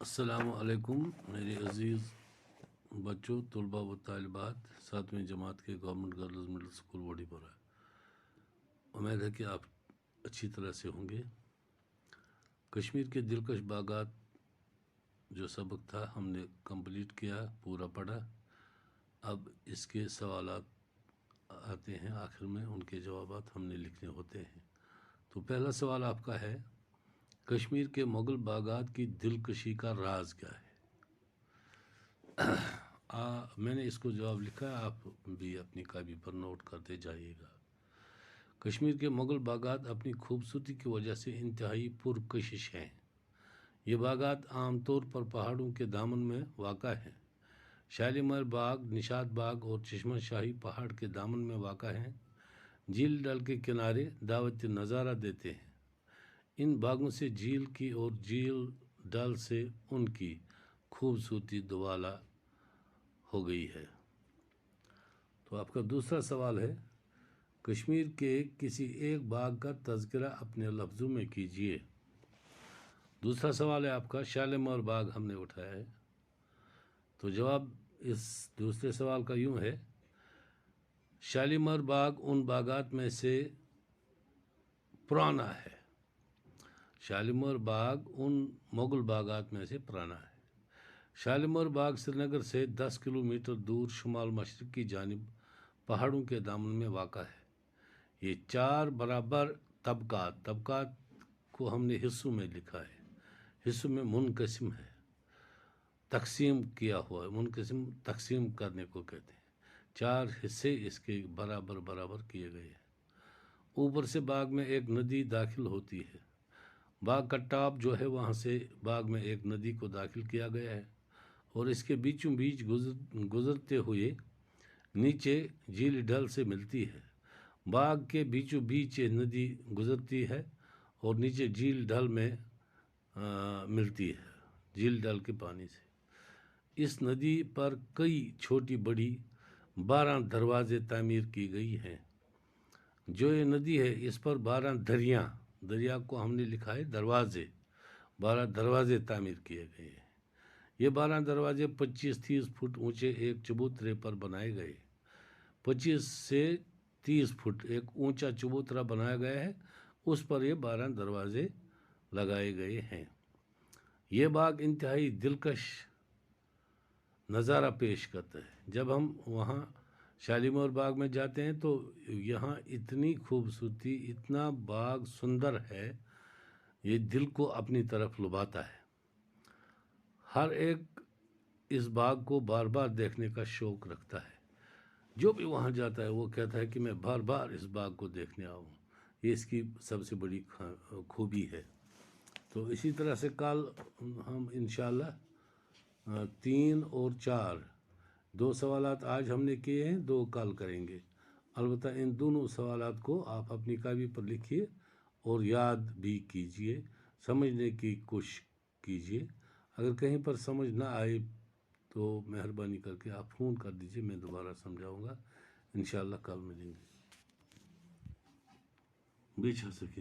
السلام علیکم میرے عزیز بچوں، طلباء و طالبات، 7ویں جماعت کے گورنمنٹ گرلز مڈل اسکول وڈی پورہ۔ امید ہے کہ آپ اچھی طرح سے ہوں گے۔ کشمیر کے دلکش باغات جو سبق تھا ہم نے کمپلیٹ کیا، پورا پڑھا۔ اب اس کے سوالات آتے ہیں آخر میں، ان کے جوابات ہم نے لکھنے ہوتے ہیں۔ تو پہلا سوال آپ کا ہے، کشمیر کے مغل باغات کی دلکشی کا راز کیا ہے؟ میں نے اس کو جواب لکھا ہے، آپ بھی اپنی کاپی پر نوٹ کرتے جائیے گا۔ کشمیر کے مغل باغات اپنی خوبصورتی کی وجہ سے انتہائی پرکشش ہیں۔ یہ باغات عام طور پر پہاڑوں کے دامن میں واقع ہیں۔ شالیمار باغ، نشاط باغ اور چشمہ شاہی پہاڑ کے دامن میں واقع ہیں۔ جھیل ڈل کے کنارے دعوتی نظارہ دیتے ہیں۔ ان باغوں سے جھیل کی اور جھیل ڈل سے ان کی خوبصورتی دوبالا ہو گئی ہے۔ تو آپ کا دوسرا سوال ہے، کشمیر کے کسی ایک باغ کا تذکرہ اپنے لفظوں میں کیجیے۔ دوسرا سوال ہے آپ کا، شالیمار باغ ہم نے اٹھایا ہے۔ تو جواب اس دوسرے سوال کا یوں ہے، شالیمار باغ ان باغات میں سے پرانا ہے۔ شالیمار باغ ان مغل باغات میں سے پرانا ہے۔ شالیمار باغ سری نگر سے 10 کلومیٹر دور شمال مشرق کی جانب پہاڑوں کے دامن میں واقع ہے۔ یہ 4 برابر طبقات کو ہم نے حصوں میں لکھا ہے، حصوں میں منقسم ہے، تقسیم کیا ہوا ہے۔ تقسیم کرنے کو کہتے ہیں۔ 4 حصے اس کے برابر کیے گئے ہیں۔ اوپر سے باغ میں ایک ندی داخل ہوتی ہے۔ باغ کا ٹاپ جو ہے وہاں سے باغ میں ایک ندی کو داخل کیا گیا ہے اور اس کے بیچوں بیچ گزرتے ہوئے نیچے جھیل ڈل سے ملتی ہے۔ باغ کے بیچوں بیچ یہ ندی گزرتی ہے اور نیچے جھیل ڈل میں ملتی ہے، جھیل ڈل کے پانی سے۔ اس ندی پر کئی چھوٹی بڑی 12 دروازے تعمیر کی گئی ہیں۔ جو یہ ندی ہے اس پر 12 دریا کو ہم نے لکھا ہے دروازے، 12 دروازے تعمیر کیے گئے ہیں۔ یہ 12 دروازے 25-30 فٹ اونچے ایک چبوترے پر بنائے گئے۔ 25 سے 30 فٹ ایک اونچا چبوترا بنایا گیا ہے، اس پر یہ 12 دروازے لگائے گئے ہیں۔ یہ باغ انتہائی دلکش نظارہ پیش کرتا ہے۔ جب ہم وہاں شالیمار باغ میں جاتے ہیں تو یہاں اتنی خوبصورتی، اتنا باغ سندر ہے، یہ دل کو اپنی طرف لبھاتا ہے۔ ہر ایک اس باغ کو بار بار دیکھنے کا شوق رکھتا ہے۔ جو بھی وہاں جاتا ہے وہ کہتا ہے کہ میں بار بار اس باغ کو دیکھنے آؤں۔ یہ اس کی سب سے بڑی خوبی ہے۔ تو اسی طرح سے کل ہم انشاءاللہ 3 اور 4 2 سوالات آج ہم نے کیے ہیں، 2 کل کریں گے۔ البتہ ان دونوں سوالات کو آپ اپنی کاپی پر لکھیے اور یاد بھی کیجیے، سمجھنے کی کوشش کیجیے۔ اگر کہیں پر سمجھ نہ آئے تو مہربانی کر کے آپ فون کر دیجیے، میں دوبارہ سمجھاؤں گا۔ انشاءاللہ کل ملیں گے۔